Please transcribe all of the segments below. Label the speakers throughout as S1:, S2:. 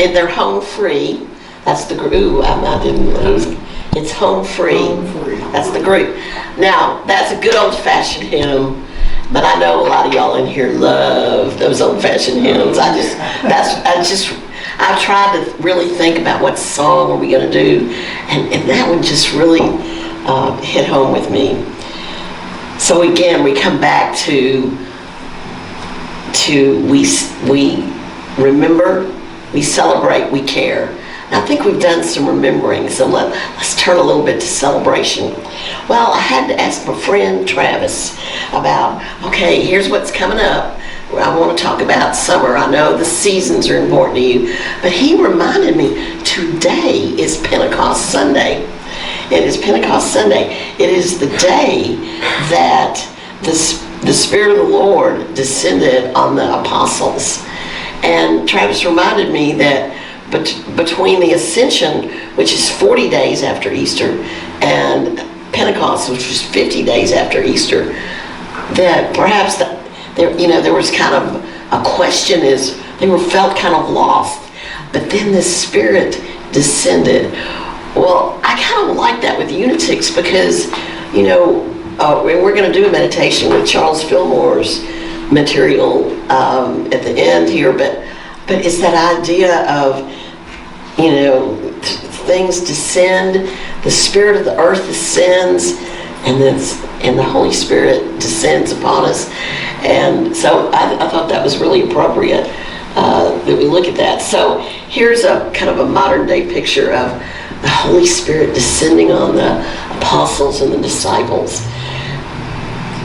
S1: and they're home free. That's the group. Ooh, I didn't lose. It's home free.
S2: Home free.
S1: That's the group. Now, that's a good old-fashioned hymn, but I know a lot of y'all in here love those old-fashioned hymns. I tried to really think about what song are we going to do, and that one just really hit home with me. So again, we come back to we remember, we celebrate, we care. I think we've done some remembering, so let's turn a little bit to celebration. Well, I had to ask my friend Travis about, okay, here's what's coming up. I want to talk about summer. I know the seasons are important to you, but he reminded me today is Pentecost Sunday. It is Pentecost Sunday. It is the day that the Spirit of the Lord descended on the apostles. And Travis reminded me that between the Ascension, which is 40 days after Easter, and Pentecost, which was 50 days after Easter, that perhaps there was kind of a question, is they felt kind of lost, but then the Spirit descended. Well, I kind of like that with Unitics because, we're going to do a meditation with Charles Fillmore's material at the end here, but it's that idea of, things descend, the Spirit of the earth descends, and the Holy Spirit descends upon us. And so I thought that was really appropriate that we look at that. So here's a kind of a modern day picture of the Holy Spirit descending on the apostles and the disciples.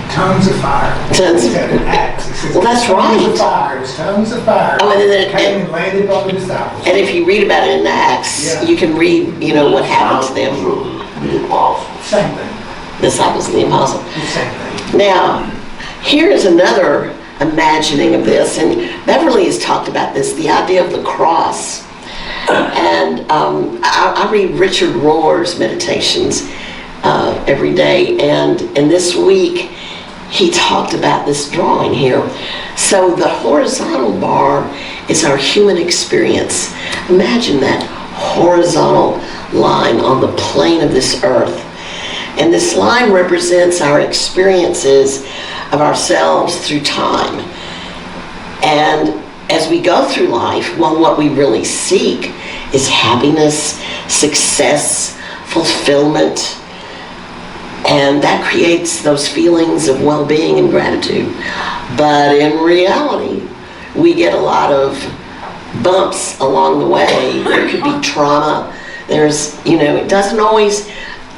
S2: Tongues of fire.
S1: Tongues of
S2: fire.
S1: Well, that's right.
S2: Tongues of fire.
S1: Oh, and then
S2: came and landed on the disciples.
S1: And if you read about it in Acts, you can read, what happened to them.
S3: The apostles.
S2: Same thing.
S1: Disciples and the apostles.
S2: Same thing.
S1: Now, here is another imagining of this, and Beverly has talked about this, the idea of the cross. And I read Richard Rohr's meditations every day, and this week he talked about this drawing here. So the horizontal bar is our human experience. Imagine that horizontal line on the plane of this earth. And this line represents our experiences of ourselves through time. And as we go through life, what we really seek is happiness, success, fulfillment, and that creates those feelings of well-being and gratitude. But in reality, we get a lot of bumps along the way. There could be trauma. There's, it doesn't always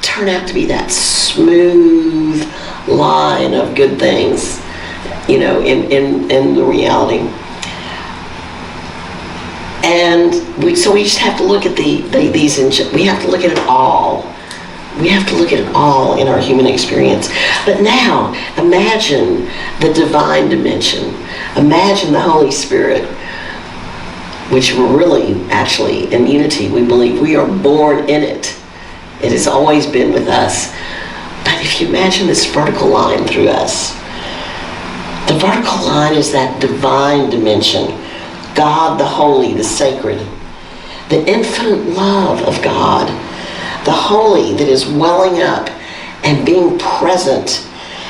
S1: turn out to be that smooth line of good things, in the reality. And we just have to look at we have to look at it all. We have to look at it all in our human experience. But now, imagine the divine dimension. Imagine the Holy Spirit, which we're really, actually, in unity, we believe we are born in it. It has always been with us. But if you imagine this vertical line through us, the vertical line is that divine dimension. God, the holy, the sacred, the infinite love of God, the holy that is welling up and being present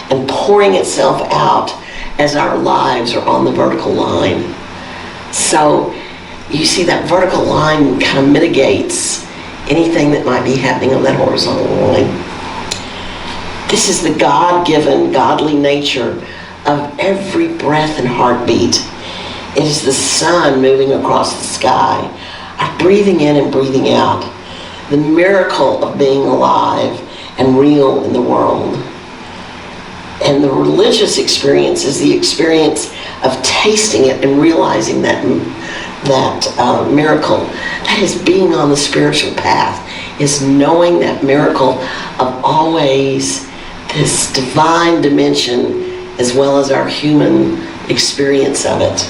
S1: and pouring itself out as our lives are on the vertical line. So you see that vertical line kind of mitigates anything that might be happening on that horizontal line. This is the God-given, godly nature of every breath and heartbeat. It is the sun moving across the sky, our breathing in and breathing out, the miracle of being alive and real in the world. And the religious experience is the experience of tasting it and realizing that miracle. That is being on the spiritual path, is knowing that miracle of always this divine dimension as well as our human experience of it.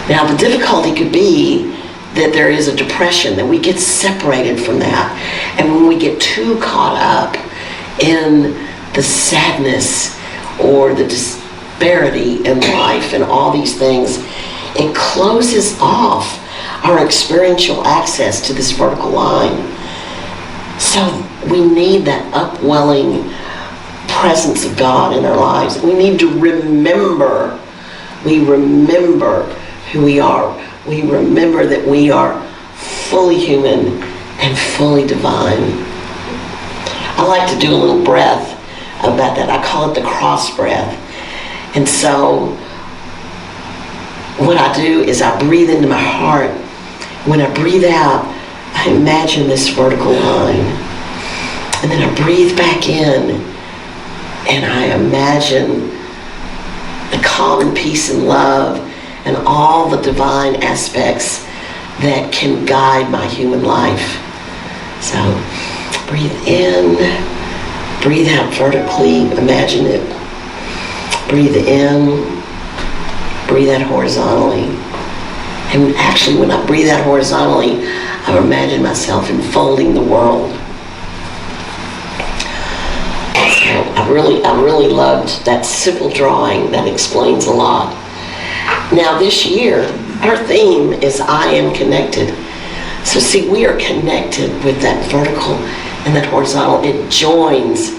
S1: Now, the difficulty could be that there is a depression, that we get separated from that. And when we get too caught up in the sadness or the disparity in life and all these things, it closes off our experiential access to this vertical line. So we need that upwelling presence of God in our lives. We need to remember. We remember who we are. We remember that we are fully human and fully divine. I like to do a little breath about that. I call it the cross breath. And so what I do is I breathe into my heart. When I breathe out, I imagine this vertical line. And then I breathe back in and I imagine the calm and peace and love and all the divine aspects that can guide my human life. So breathe in, breathe out vertically, imagine it. Breathe in, breathe out horizontally. And actually when I breathe out horizontally, I imagine myself enfolding the world. So I really loved that simple drawing. That explains a lot. Now this year, our theme is I am connected. So see, we are connected with that vertical and that horizontal. It joins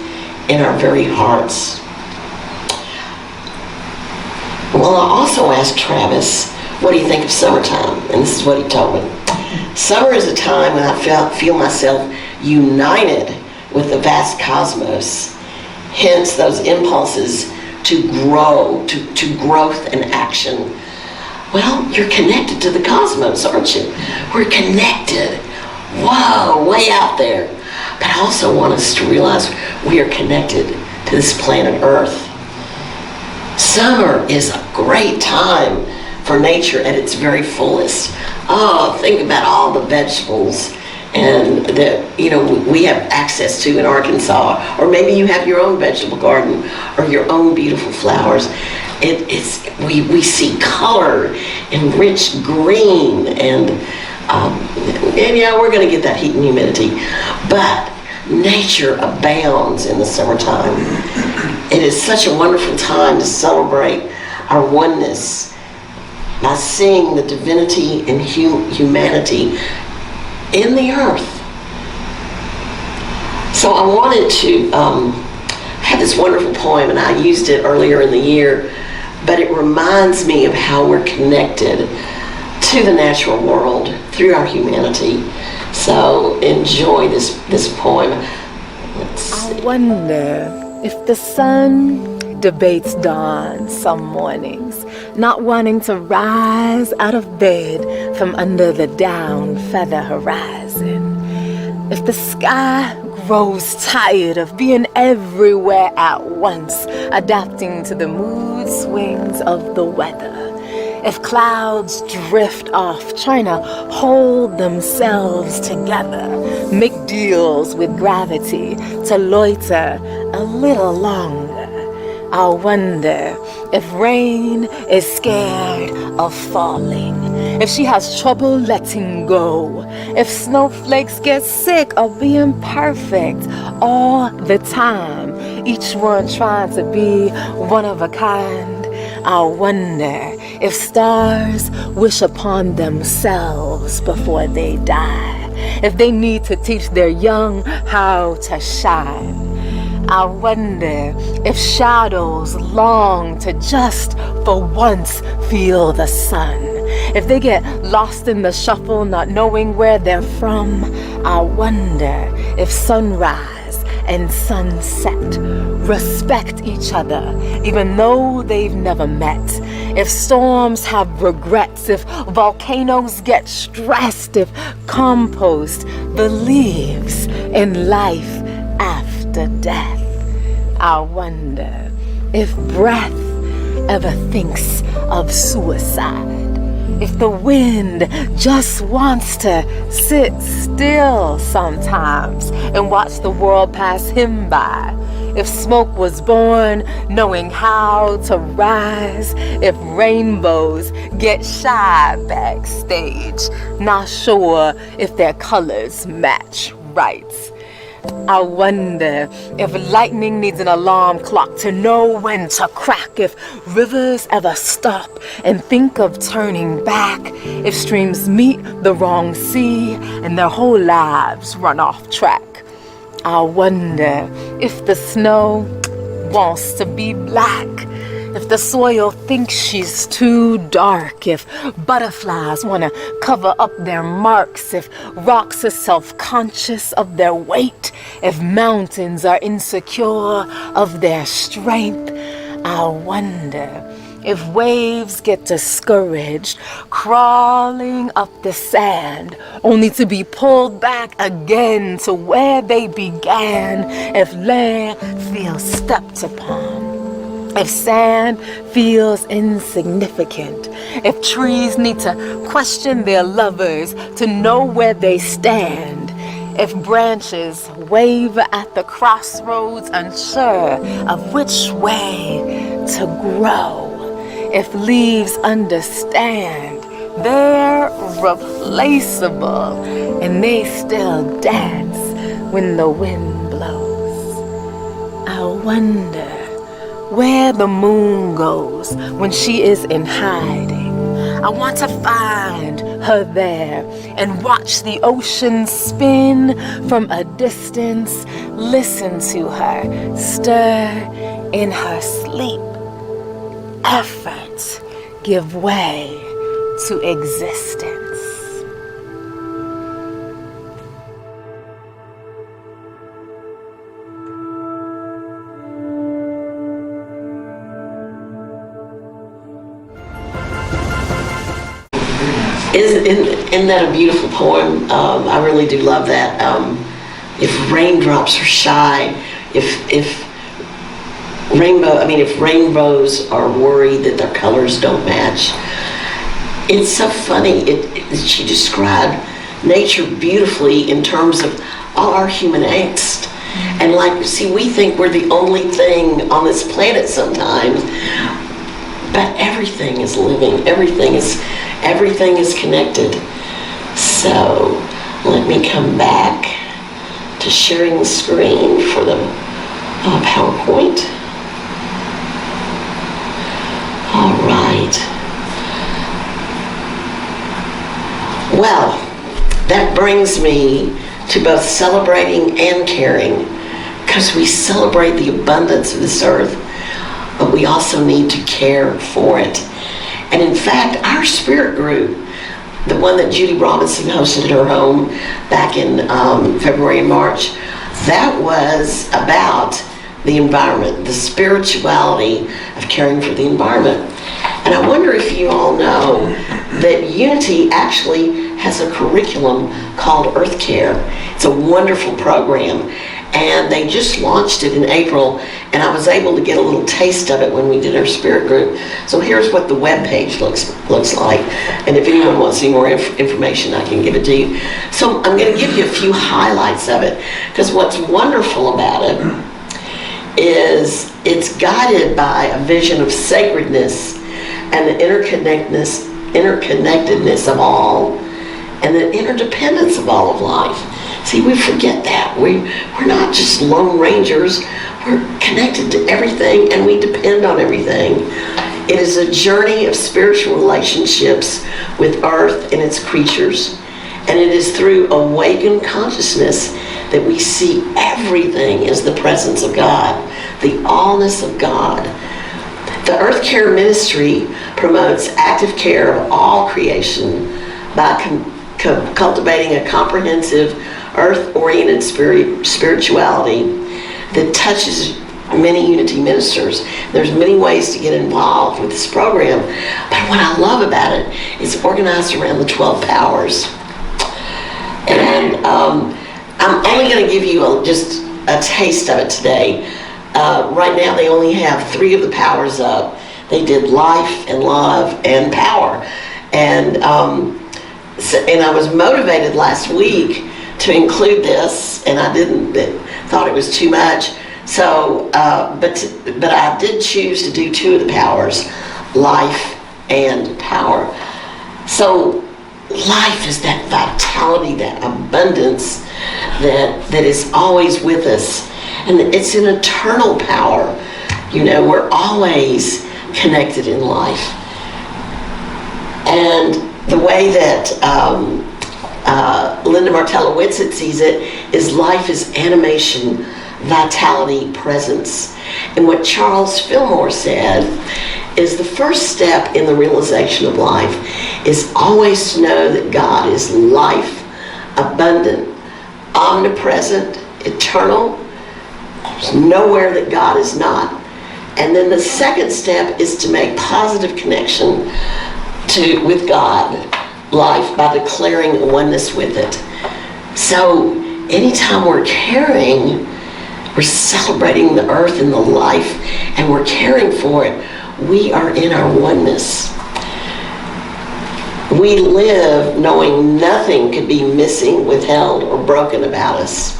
S1: in our very hearts. Well, I also asked Travis, what do you think of summertime? And this is what he told me. Summer is a time when I feel myself united with the vast cosmos. Hence those impulses to grow, to growth and action. Well, you're connected to the cosmos, aren't you? We're connected. Whoa, way out there. But I also want us to realize we are connected to this planet Earth. Summer is a great time for nature at its very fullest. Oh, think about all the vegetables and that we have access to in Arkansas, or maybe you have your own vegetable garden or your own beautiful flowers. We see color and rich green and yeah, we're going to get that heat and humidity, but nature abounds in the summertime. It is such a wonderful time to celebrate our oneness by seeing the divinity and humanity in the earth. So I wanted to have this wonderful poem, and I used it earlier in the year, but it reminds me of how we're connected to the natural world through our humanity. So enjoy this poem.
S3: I wonder if the sun debates dawn some mornings, not wanting to rise out of bed from under the down feather horizon. If the sky grows tired of being everywhere at once, adapting to the mood swings of the weather. If clouds drift off, trying to hold themselves together, make deals with gravity to loiter a little longer. I wonder if rain is scared of falling, if she has trouble letting go, if snowflakes get sick of being perfect all the time, each one trying to be one of a kind. I wonder if stars wish upon themselves before they die, if they need to teach their young how to shine. I wonder if shadows long to just for once feel the sun, if they get lost in the shuffle not knowing where they're from. I wonder if sunrise and sunset respect each other even though they've never met, if storms have regrets, if volcanoes get stressed, if compost believes in life after death. I wonder if breath ever thinks of suicide, if the wind just wants to sit still sometimes and watch the world pass him by, if smoke was born knowing how to rise, if rainbows get shy backstage, not sure if their colors match right. I wonder if lightning needs an alarm clock to know when to crack, if rivers ever stop and think of turning back, if streams meet the wrong sea and their whole lives run off track. I wonder if the snow wants to be black, if the soil thinks she's too dark, if butterflies want to cover up their marks, if rocks are self-conscious of their weight, if mountains are insecure of their strength. I wonder if waves get discouraged, crawling up the sand, only to be pulled back again to where they began, if land feels stepped upon, if sand feels insignificant, if trees need to question their lovers to know where they stand, if branches waver at the crossroads unsure of which way to grow, if leaves understand they're replaceable and they still dance when the wind blows. I wonder where the moon goes when she is in hiding. I want to find her there and watch the ocean spin from a distance, listen to her stir in her sleep. Effort give way to existence.
S1: Isn't that a beautiful poem? I really do love that. If raindrops are shy, if rainbows are worried that their colors don't match. It's so funny. She described nature beautifully in terms of all our human angst. And we think we're the only thing on this planet sometimes, but everything is living. Everything is connected. So let me come back to sharing the screen for the PowerPoint. All right. Well, that brings me to both celebrating and caring, because we celebrate the abundance of this earth, but we also need to care for it. And in fact, our spirit group, the one that Judy Robinson hosted at her home back in February and March, that was about the environment, the spirituality of caring for the environment. And I wonder if you all know that Unity actually has a curriculum called Earth Care. It's a wonderful program, and they just launched it in April, and I was able to get a little taste of it when we did our spirit group. So here's what the web page looks like, and if anyone wants any more information, I can give it to you. So I'm going to give you a few highlights of it, because what's wonderful about it is it's guided by a vision of sacredness and the interconnectedness of all, and the interdependence of all of life. See, we forget that. We're not just lone rangers. We're connected to everything, and we depend on everything. It is a journey of spiritual relationships with Earth and its creatures, and it is through awakened consciousness that we see everything as the presence of God, the allness of God. The Earth Care Ministry promotes active care of all creation by cultivating a comprehensive, earth-oriented spirituality that touches many Unity ministers. There's many ways to get involved with this program, but what I love about it is organized around the 12 powers. And I'm only going to give you just a taste of it today. Right now they only have 3 of the powers up. They did life and love and power. And I was motivated last week to include this, and I thought it was too much. So, but I did choose to do 2 of the powers, life and power. So life is that vitality, that abundance that is always with us. And it's an eternal power. You know, we're always connected in life. And the way that Linda Martella-Whitsett sees it is life is animation, vitality, presence. And what Charles Fillmore said is the first step in the realization of life is always to know that God is life, abundant, omnipresent, eternal. There's nowhere that God is not. And then the second step is to make positive connection with God, life, by declaring oneness with it. So anytime we're caring, we're celebrating the earth and the life, and we're caring for it, we are in our oneness. We live knowing nothing could be missing, withheld, or broken about us.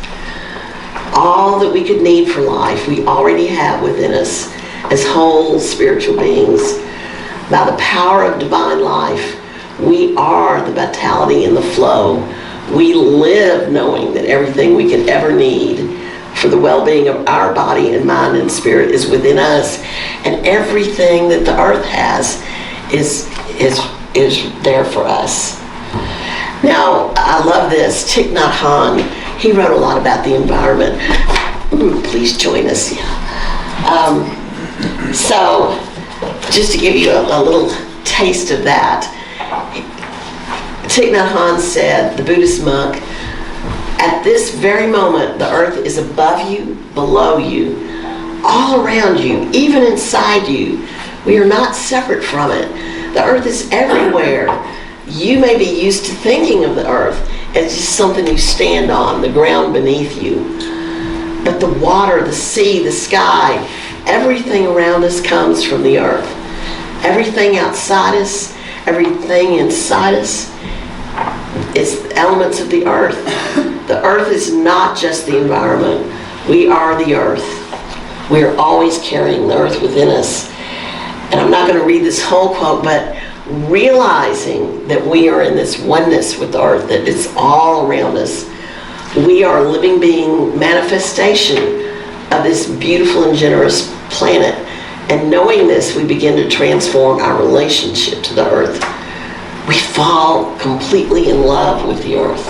S1: All that we could need for life, we already have within us as whole spiritual beings. By the power of divine life, we are the vitality and the flow. We live knowing that everything we could ever need for the well-being of our body and mind and spirit is within us, and everything that the earth has is there for us. Now, I love this. Thich Nhat Hanh, he wrote a lot about the environment. Please join us. So, just to give you a little taste of that, Thich Nhat Hanh said, the Buddhist monk, at this very moment, the earth is above you, below you, all around you, even inside you. We are not separate from it. The earth is everywhere. You may be used to thinking of the earth as just something you stand on, the ground beneath you. But the water, the sea, the sky, everything around us comes from the earth. Everything outside us, everything inside us is elements of the earth. The earth is not just the environment. We are the earth. We are always carrying the earth within us. And I'm not going to read this whole quote, but realizing that we are in this oneness with the earth, that it's all around us. We are a living being manifestation of this beautiful and generous planet. And knowing this, we begin to transform our relationship to the earth. We fall completely in love with the earth.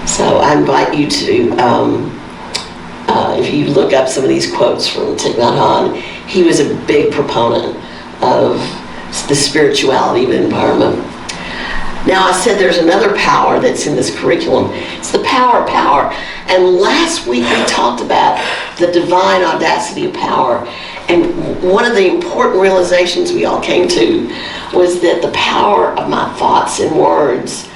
S1: So I invite you to, if you look up some of these quotes from Thich Nhat Hanh, he was a big proponent of the spirituality of the environment. Now, I said there's another power that's in this curriculum. It's the power of power. And last week we talked about the divine audacity of power. And one of the important realizations we all came to was that the power of my thoughts and words,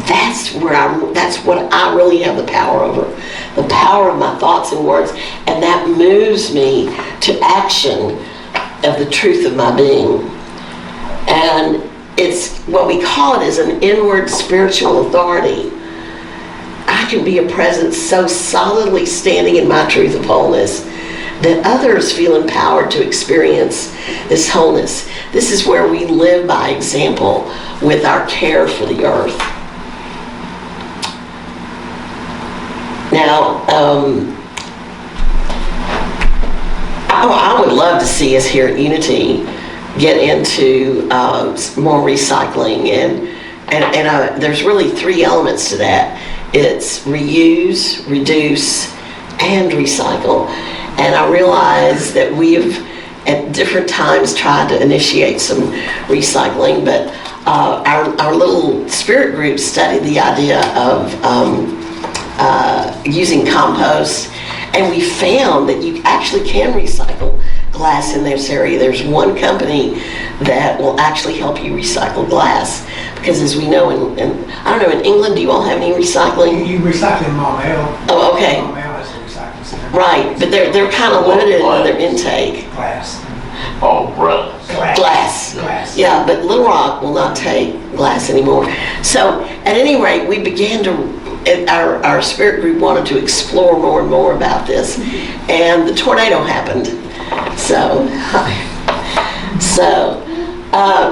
S1: that's what I really have the power over. The power of my thoughts and words. And that moves me to action of the truth of my being. And it's what we call it is an inward spiritual authority. I can be a presence so solidly standing in my truth of wholeness that others feel empowered to experience this wholeness. This is where we live by example with our care for the earth. Now, I would love to see us here at Unity get into more recycling, and there's really three elements to that. It's reuse, reduce, and recycle. And I realize that we have at different times tried to initiate some recycling, but our little spirit group studied the idea of using compost, and we found that you actually can recycle glass in this area. There's one company that will actually help you recycle glass, because as we know, I don't know, in England, do you all have any recycling?
S2: You recycle in Marmel.
S1: Oh, okay.
S2: Marmel is a recycling center.
S1: Right, but they're kind of limited in their intake.
S2: Glass.
S4: Oh, right.
S1: Glass. Yeah, but Little Rock will not take glass anymore. So, at any rate, we began to, our spirit group wanted to explore more and more about this, and the tornado happened.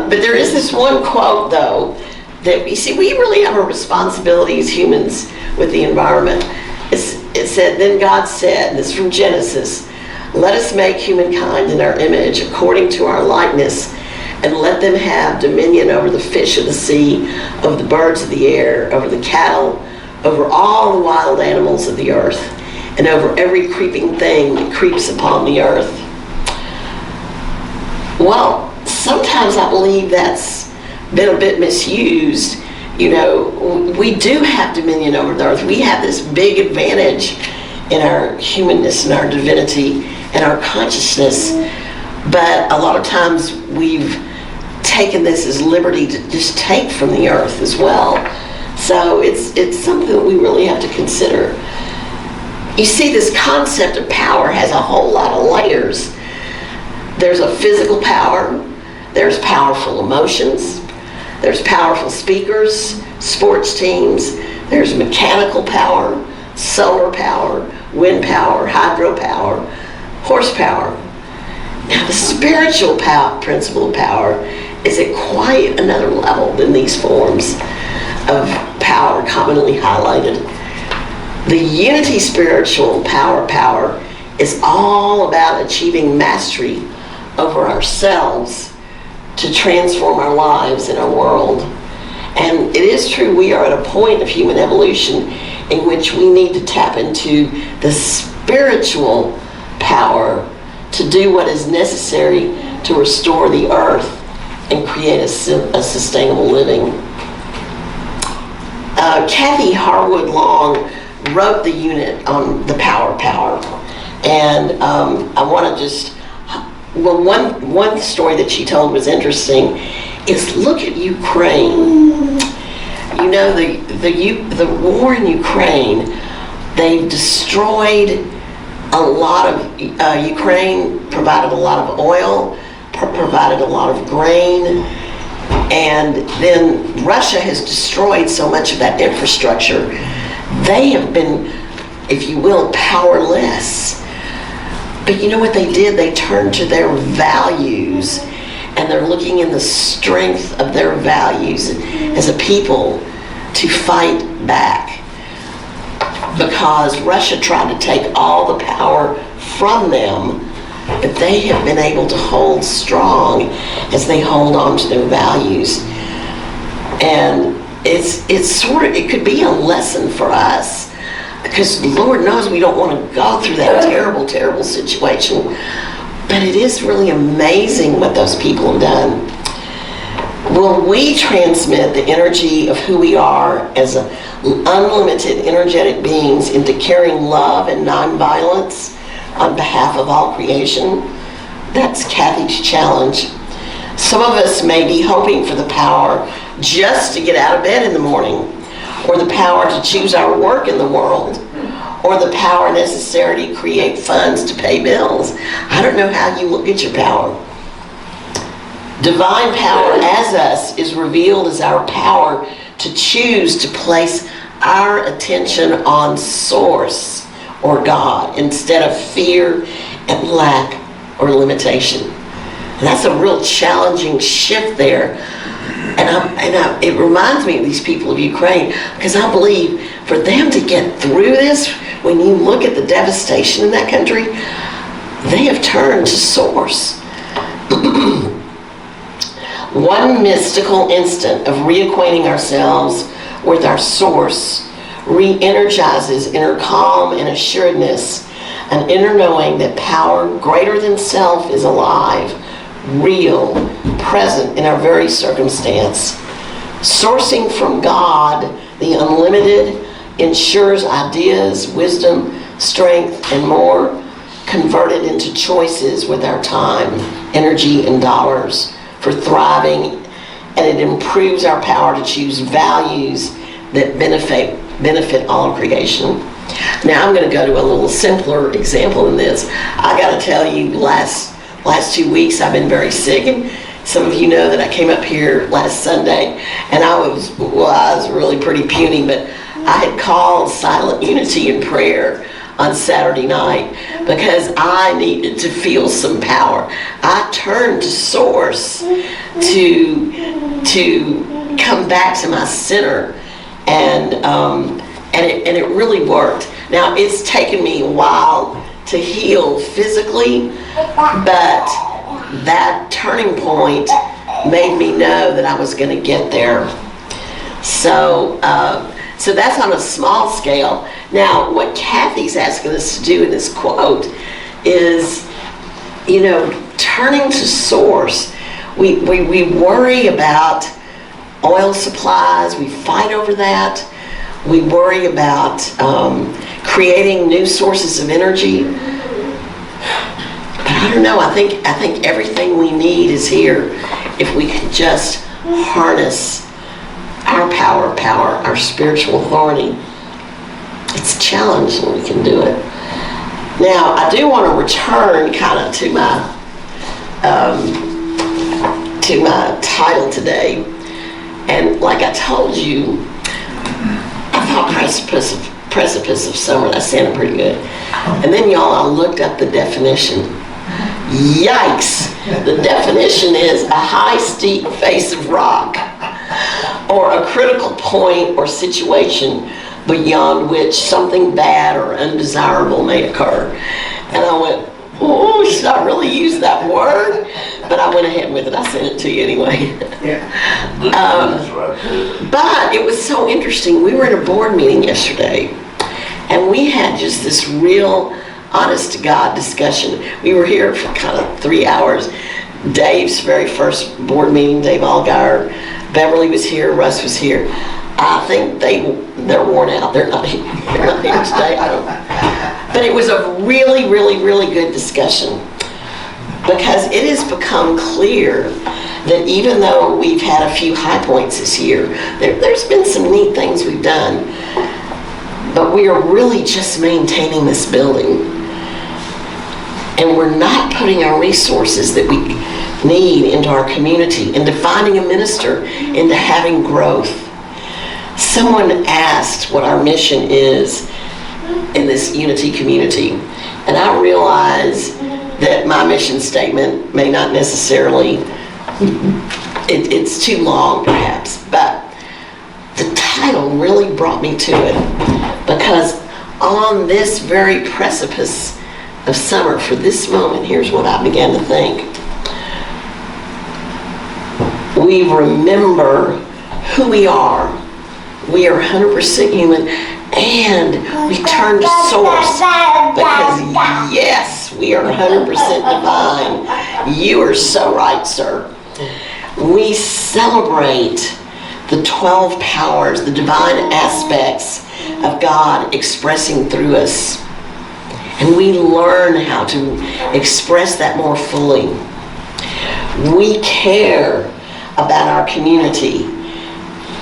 S1: But there is this one quote, though, that, you see, we really have a responsibility as humans with the environment. It said, then God said, and this is from Genesis, let us make humankind in our image, according to our likeness, and let them have dominion over the fish of the sea, over the birds of the air, over the cattle, over all the wild animals of the earth, and over every creeping thing that creeps upon the earth. Well, sometimes I believe that's been a bit misused. You know, we do have dominion over the earth. We have this big advantage in our humanness and our divinity and our consciousness, but a lot of times we've taken this as liberty to just take from the earth as well. So it's something that we really have to consider. You see, this concept of power has a whole lot of layers. There's a physical power, there's powerful emotions, there's powerful speakers, sports teams, there's mechanical power, solar power, wind power, hydropower, horsepower. Now the spiritual principle of power is at quite another level than these forms of power commonly highlighted. The unity spiritual power is all about achieving mastery over ourselves to transform our lives and our world. And it is true, we are at a point of human evolution in which we need to tap into the spiritual power to do what is necessary to restore the earth and create a sustainable living. Kathy Harwood Long wrote the unit on the power, and I want to just, well, one story that she told was interesting is look at Ukraine. You know, the war in Ukraine, they've destroyed a lot of, Ukraine provided a lot of oil, provided a lot of grain, and then Russia has destroyed so much of that infrastructure. They have been, if you will, powerless. But you know what they did? They turned to their values, and they're looking in the strength of their values as a people to fight back. Because Russia tried to take all the power from them, but they have been able to hold strong as they hold on to their values. And it's sort of, it could be a lesson for us, because Lord knows we don't want to go through that terrible, terrible situation. But it is really amazing what those people have done. Will we transmit the energy of who we are as unlimited energetic beings into carrying love and nonviolence on behalf of all creation? That's Kathy's challenge. Some of us may be hoping for the power just to get out of bed in the morning, or the power to choose our work in the world, or the power necessary to create funds to pay bills. I don't know how you look at your power. Divine power as us is revealed as our power to choose to place our attention on Source or God instead of fear and lack or limitation. And that's a real challenging shift there. And it reminds me of these people of Ukraine, because I believe for them to get through this, when you look at the devastation in that country, they have turned to Source. One mystical instant of reacquainting ourselves with our Source re-energizes inner calm and assuredness, an inner knowing that power greater than self is alive, real, present in our very circumstance. Sourcing from God, the unlimited, ensures ideas, wisdom, strength, and more converted into choices with our time, energy, and dollars for thriving, and it improves our power to choose values that benefit all of creation. Now I'm going to go to a little simpler example than this. I got to tell you, last 2 weeks I've been very sick, and some of you know that I came up here last Sunday, and I was really pretty puny, but I had called Silent Unity in prayer on Saturday night because I needed to feel some power. I turned to Source to come back to my center, and it really worked. Now, it's taken me a while to heal physically, but that turning point made me know that I was going to get there. So that's on a small scale. Now, what Kathy's asking us to do in this quote is, turning to source. We worry about oil supplies. We fight over that. We worry about creating new sources of energy. But I don't know. I think everything we need is here if we can just harness our power, our spiritual authority. It's a challenge, and we can do it. Now, I do want to return kind of to my title today. And like I told you, I thought Precipice of Summer, that sounded pretty good. And then y'all, I looked up the definition. Yikes! The definition is a high, steep face of rock, or a critical point or situation beyond which something bad or undesirable may occur. And I went, oh, should I really use that word? But I went ahead with it. I sent it to you anyway.
S2: Yeah.
S1: But it was so interesting. We were in a board meeting yesterday, and we had just this real honest-to-God discussion. We were here for kind of 3 hours. Dave's very first board meeting, Dave Allgaier, Beverly was here, Russ was here. I think they're worn out. They're not here today. I don't know. But it was a really, really, really good discussion, because it has become clear that even though we've had a few high points this year, there's been some neat things we've done, but we are really just maintaining this building. And we're not putting our resources that we need into our community, into finding a minister, into having growth. Someone asked what our mission is in this Unity community, and I realize that my mission statement may not necessarily, it's too long perhaps, but the title really brought me to it, because on this very precipice of summer, for this moment, here's what I began to think. We remember who we are. We are 100% human, and we turn to source, because yes, we are 100% divine. You are so right, sir. We celebrate the 12 powers, the divine aspects of God expressing through us. And we learn how to express that more fully. We care about our community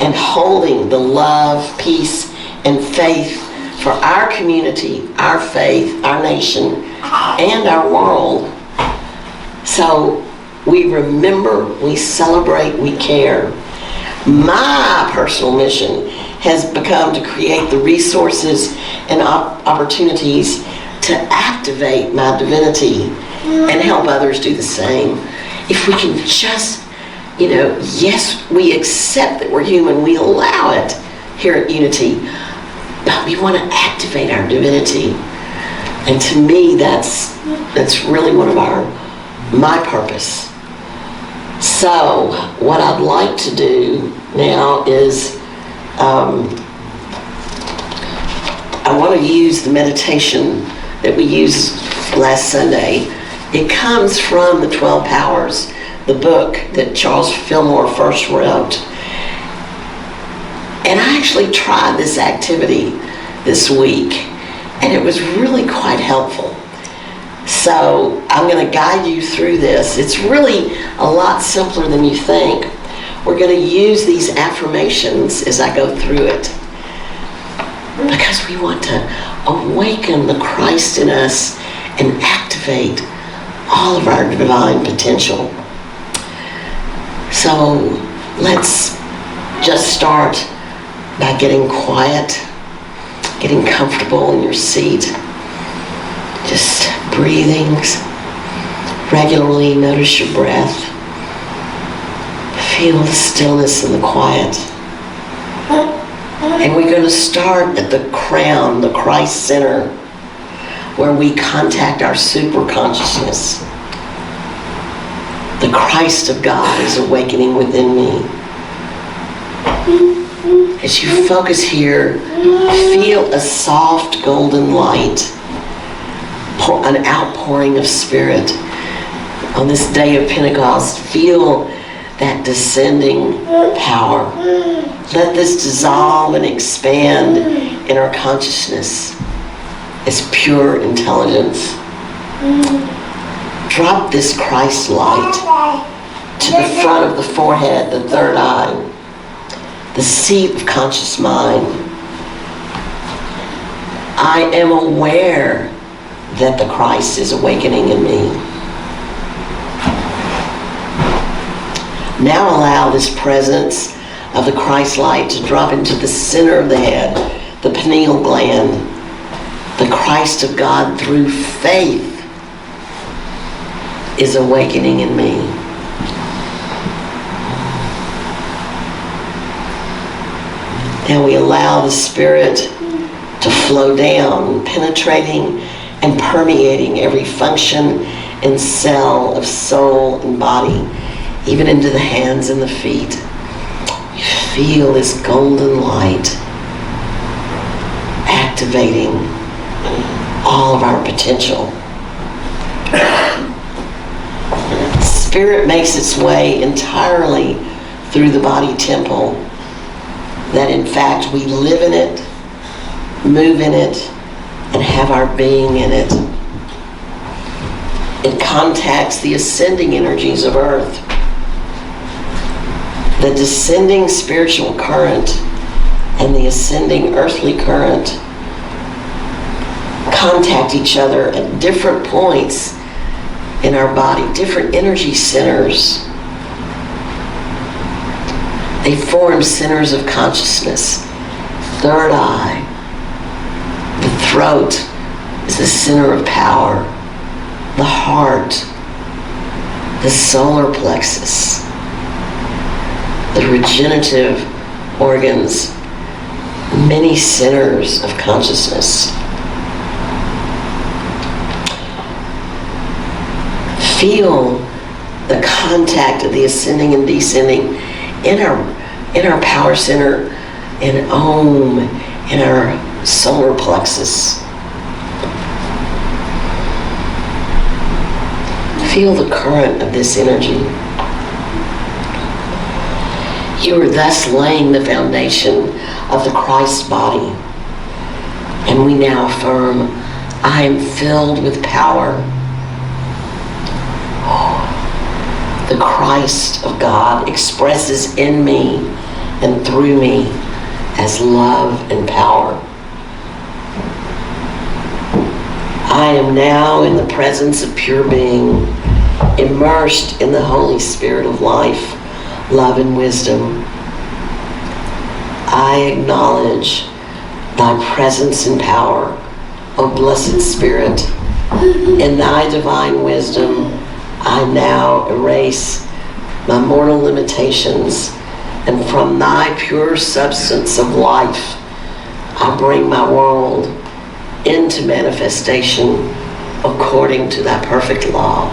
S1: and holding the love, peace, and faith for our community, our faith, our nation, and our world. So we remember, we celebrate, we care. My personal mission has become to create the resources and opportunities to activate my divinity and help others do the same. If we can just, yes, we accept that we're human, we allow it here at Unity, but we want to activate our divinity. And to me, that's really one of my purpose. So what I'd like to do now is I want to use the meditation that we used last Sunday. It comes from the 12 Powers, the book that Charles Fillmore first wrote. And I actually tried this activity this week, and it was really quite helpful. So I'm going to guide you through this. It's really a lot simpler than you think. We're going to use these affirmations as I go through it, because we want to awaken the Christ in us and activate all of our divine potential. So let's just start by getting quiet, getting comfortable in your seat, just breathing regularly. Notice your breath. Feel the stillness and the quiet. And we're going to start at the crown, the Christ center, where we contact our super consciousness. The Christ of God is awakening within me. As you focus here, feel a soft golden light, an outpouring of spirit. On this day of Pentecost, feel that descending power. Let this dissolve and expand in our consciousness as pure intelligence. Drop this Christ light to the front of the forehead, the third eye, the seat of conscious mind. I am aware that the Christ is awakening in me. Now allow this presence of the Christ light to drop into the center of the head, the pineal gland. The Christ of God through faith is awakening in me. Now we allow the Spirit to flow down, penetrating and permeating every function and cell of soul and body, even into the hands and the feet. You feel this golden light activating all of our potential. Spirit makes its way entirely through the body temple, that in fact we live in it, move in it, and have our being in it. It contacts the ascending energies of earth. The descending spiritual current and the ascending earthly current contact each other at different points in our body, different energy centers. They form centers of consciousness. Third eye, the throat is the center of power. The heart, the solar plexus, the regenerative organs, many centers of consciousness. Feel the contact of the ascending and descending in our power center, in Om, in our solar plexus. Feel the current of this energy. You are thus laying the foundation of the Christ body. And we now affirm, I am filled with power. The Christ of God expresses in me and through me as love and power. I am now in the presence of pure being, immersed in the Holy Spirit of life, love and wisdom. I acknowledge thy presence and power, O blessed Spirit. In thy divine wisdom, I now erase my mortal limitations, and from thy pure substance of life, I bring my world into manifestation according to thy perfect law.